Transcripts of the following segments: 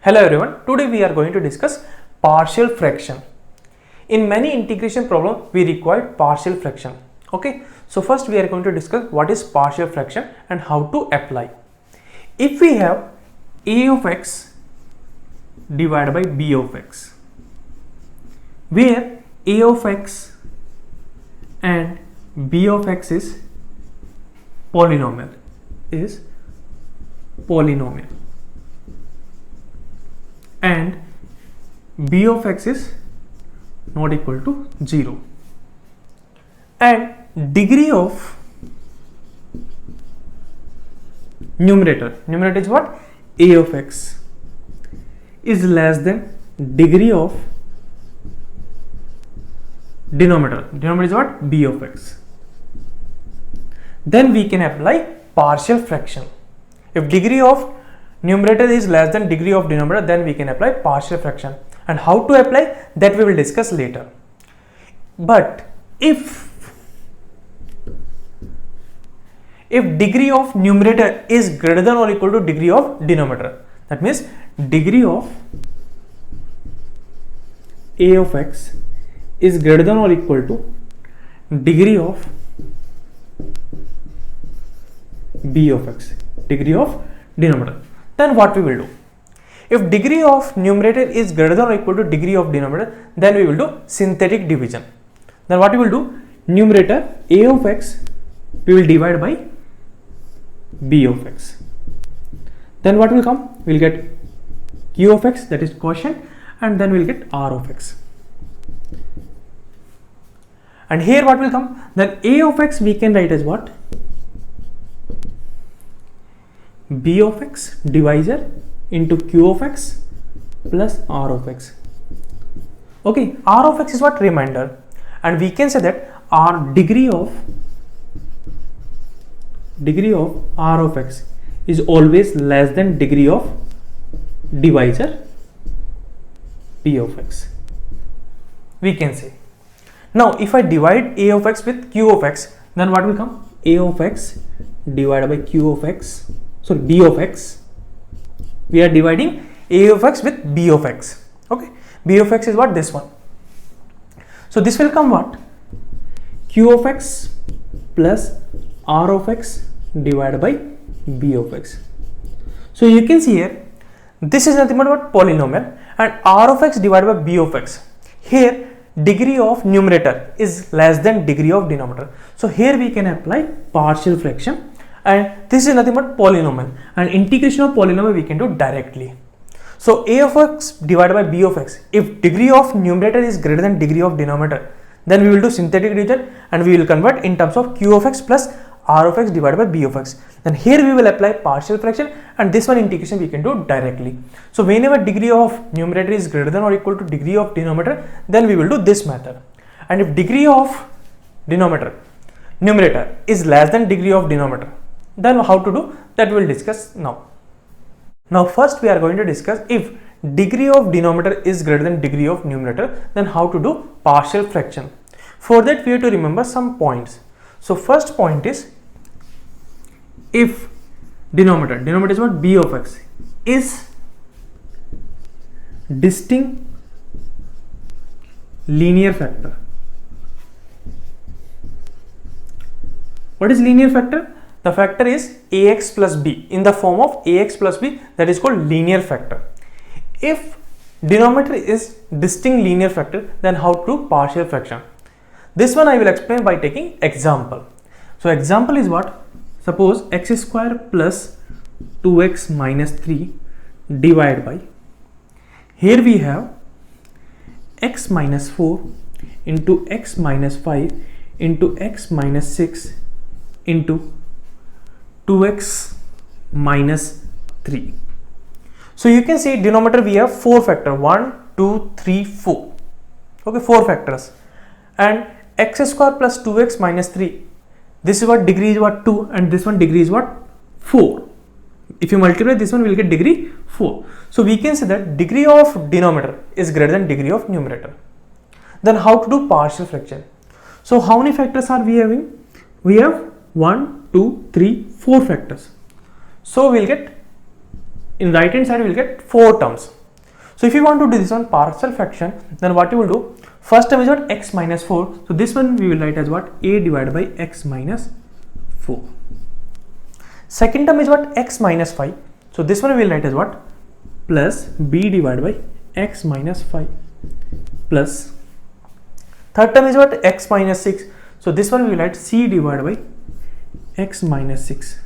Hello everyone, today we are going to discuss partial fraction. In many integration problems, we require partial fraction. Okay, so first we are going to discuss what is partial fraction and how to apply. If we have a of x divided by b of x, where a of x and b of x is polynomial, and b of x is not equal to 0, and degree of numerator is what? A of x is less than degree of denominator is what? B of x. Then we can apply partial fraction. If degree of numerator is less than degree of denominator, then we can apply partial fraction, and how to apply that we will discuss later. But if degree of numerator is greater than or equal to degree of denominator, that means degree of a of x is greater than or equal to degree of b of x, degree of denominator, then what we will do? If degree of numerator is greater than or equal to degree of denominator, then we will do synthetic division. Then what we will do? Numerator a of x we will divide by b of x. Then what will come? We will get q of x, that is quotient, and then we will get r of x. And here what will come? Then a of x we can write as what? B of x divisor into q of x plus r of x. Okay, r of x is what? Remainder, and we can say that our degree of r of x is always less than degree of divisor p of x, we can say. Now if I divide a of x with q of x, then what will come? A of x divided by q of x, sorry, b of x. We are dividing a of x with b of x. Okay, b of x is what? This one. So this will come what? Q of x plus r of x divided by b of x. So you can see here, this is nothing but what? Polynomial, and r of x divided by b of x. Here degree of numerator is less than degree of denominator. So here we can apply partial fraction, and this is nothing but polynomial, and integration of polynomial we can do directly. So a of x divided by b of x, if degree of numerator is greater than degree of denominator, then we will do synthetic division and we will convert in terms of q of x plus r of x divided by b of x. Then here we will apply partial fraction, and this one integration we can do directly. So whenever degree of numerator is greater than or equal to degree of denominator, then we will do this method. And if degree of numerator is less than degree of denominator, then how to do that we will discuss now. Now first we are going to discuss if degree of denominator is greater than degree of numerator, then how to do partial fraction. For that we have to remember some points. So first point is, if denominator is what? B of x is distinct linear factor. What is linear factor? The factor is ax plus b in the form of ax plus b, that is called linear factor. If denominator is distinct linear factor, then how to do partial fraction? This one I will explain by taking example. So example is what? Suppose x square plus 2x minus 3 divided by, here we have x minus 4 into x minus 5 into x minus 6 into 2x minus 3. So you can see denominator we have 4 factor, 1, 2, 3, 4. Okay, 4 factors, and x square plus 2x minus 3, this is what? Degree is what? 2, and this one degree is what? 4. If you multiply this one, we will get degree 4. So we can say that degree of denominator is greater than degree of numerator. Then how to do partial fraction? So how many factors are we having? We have 1, 2, 3, 4 factors. So we'll get, in right hand side we'll get 4 terms. So if you want to do this one partial fraction, then what you will do, first term is what, x minus 4. So this one we will write as what, a divided by x minus 4. Second term is what, x minus 5. So this one we will write as what, plus b divided by x minus 5 plus. Third term is what, x minus 6. So this one we will write c divided by x minus 6.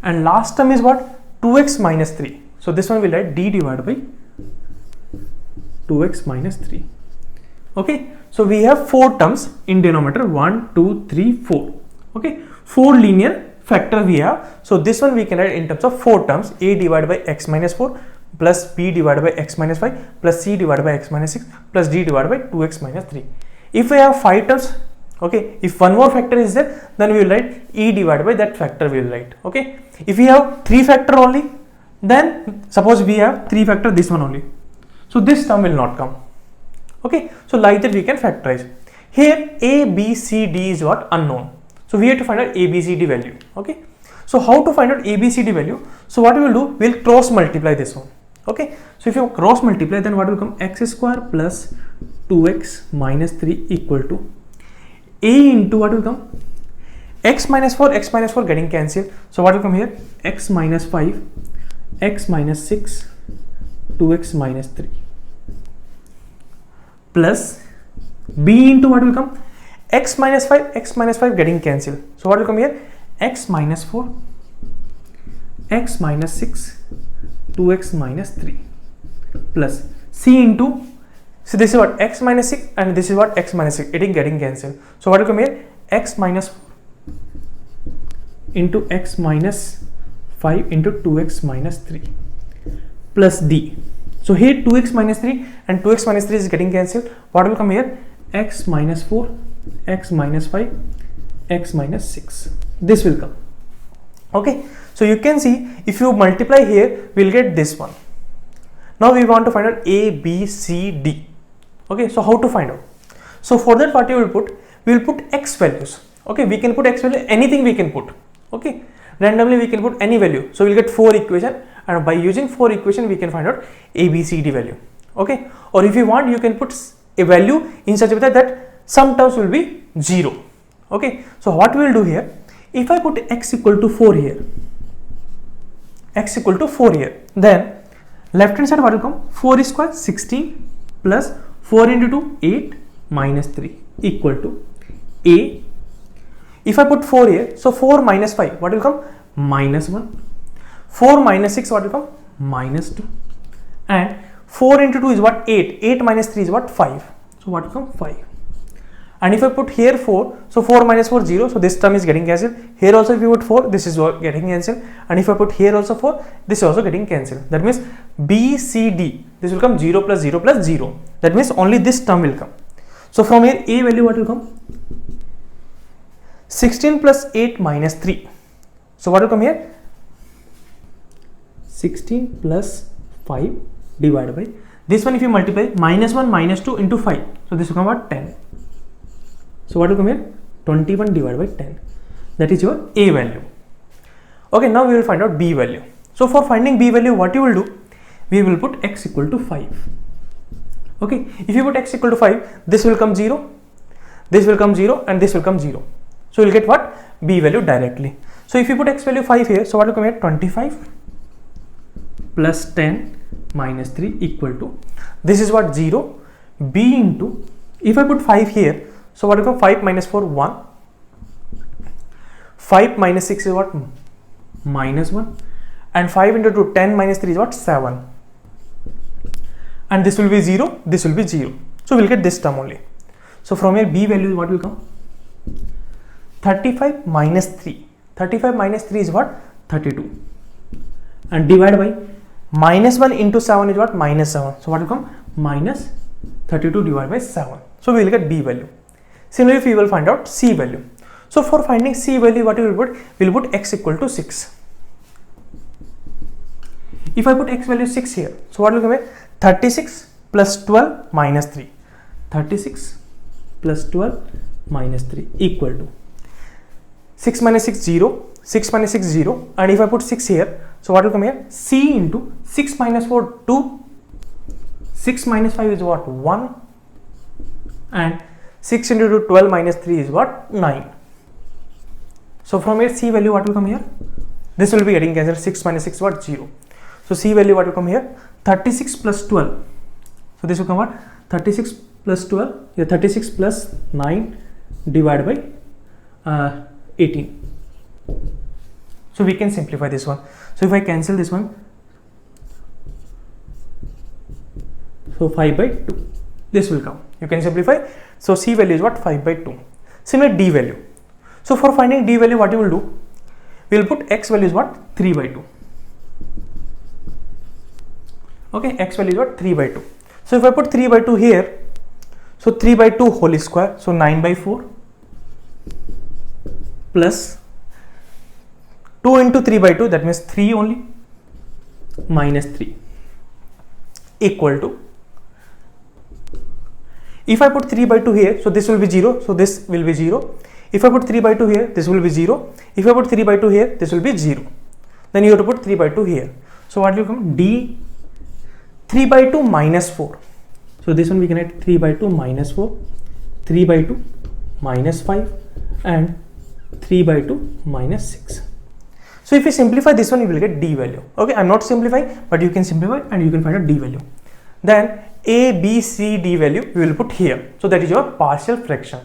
And last term is what, 2x minus 3. So this one we will write d divided by 2x minus 3. Okay, so we have 4 terms in denominator, 1, 2, 3, 4. Okay, 4 linear factor we have. So this one we can write in terms of 4 terms, a divided by x minus 4 plus b divided by x minus 5 plus c divided by x minus 6 plus d divided by 2x minus 3. If we have 5 terms, okay, if one more factor is there, then we will write e divided by that factor we will write. Okay, if we have 3 factor only, then suppose we have 3 factor, this one only, so this term will not come. Okay, so like that we can factorize. Here a, b, c, d is what, unknown. So we have to find out a, b, c, d value. Okay, so how to find out a, b, c, d value? So what we will do, we will cross multiply this one. Okay, so if you cross multiply, then what will come, x square plus 2x minus 3 equal to a into what will come, x minus 4 getting cancelled. So what will come here, x minus 5, x minus 6, 2x minus 3 plus b into what will come, x minus 5 getting cancelled. So what will come here, x minus 4, x minus 6, 2x minus 3 plus c into, so this is what, x minus 6 and this is what, x minus 6, it is getting cancelled. So what will come here, x minus 4 into x minus 5 into 2x minus 3 plus d. So here 2x minus 3 and 2x minus 3 is getting cancelled. What will come here, x minus 4, x minus 5, x minus 6. This will come. Okay, so you can see if you multiply here, we'll get this one. Now we want to find out a, b, c, d. Okay, so how to find out? So for that, what you will put, we will put x values. Okay, we can put x value, anything we can put. Okay, randomly we can put any value. So we'll get 4 equation, and by using 4 equation we can find out a, b, c, d value. Okay, or if you want, you can put a value in such a way that some terms will be 0. Okay, so what we will do here, if I put x equal to 4 here, x equal to 4 here, then left hand side what will come, 4 square 16 plus 4 into 2 8 minus 3 equal to a. If I put 4 here, so 4 minus 5 what will come, minus 1. 4 minus 6 what will come, minus 2, and 4 into 2 is what, 8. 8 minus 3 is what, 5. So what will come, 5. And if I put here 4, so 4 minus 4 0, so this term is getting cancelled. Here also if you put 4, this is getting cancelled, and if I put here also 4, this is also getting cancelled. That means b, c, d, this will come 0 plus 0 plus 0. That means only this term will come. So from here a value what will come, 16 plus 8 minus 3. So what will come here, 16 plus 5 divided by, this one if you multiply, minus 1 minus 2 into 5, so this will come what, 10. So what will come here, 21 divided by 10. That is your a value. Okay, now we will find out b value. So for finding b value, what you will do, we will put x equal to 5. Okay, if you put x equal to 5, this will come 0, this will come 0, and this will come 0. So you will get what, b value directly. So if you put x value 5 here, so what will come here, 25 plus 10 minus 3 equal to, this is what, 0, b into, if I put 5 here, so what will come, 5 minus 4 1, 5 minus 6 is what, minus 1, and 5 into 2 10 minus 3 is what, 7, and this will be 0, this will be 0. So we'll get this term only. So from here b value what will come, 35 minus 3. 35 minus 3 is what, 32, and divided by minus 1 into 7 is what, minus 7. So what will come, minus 32 divided by 7. So we will get b value. Similarly, we will find out c value. So for finding c value, what we will put? We will put x equal to 6. If I put x value 6 here, so what will come here? 36 plus 12 minus 3. 36 plus 12 minus 3 equal to, 6 minus 6 0, 6 minus 6 0, and if I put 6 here, so what will come here? C into 6 minus 4 2, 6 minus 5 is what? 1, and 6 into 2, 12 minus 3 is what? 9. So from here C value what will come here? This will be getting cancelled. 6 minus 6 what? 0. So C value what will come here? 36 plus 12. So this will come what? 36 plus 12, yeah, 36 plus 9 divided by 18. So we can simplify this one. So if I cancel this one, so 5 by 2, this will come. You can simplify. So C value is what? 5 by 2. Similar D value. So for finding D value, what you will do? We will put X value is what? 3 by 2. Okay, X value is what? 3 by 2. So if I put 3 by 2 here, so 3 by 2 whole square, so 9 by 4 plus 2 into 3 by 2, that means 3 only, minus 3 equal to, if I put 3 by 2 here, so this will be 0, so this will be 0. If I put 3 by 2 here, this will be 0. If I put 3 by 2 here, this will be 0. Then you have to put 3 by 2 here. So what will come? D 3 by 2 minus 4. So this one we can write 3 by 2 minus 4, 3 by 2 minus 5, and 3 by 2 minus 6. So if you simplify this one, you will get D value. Okay, I'm not simplifying, but you can simplify and you can find a D value. Then A, B, C, D value we will put here. So that is your partial fraction.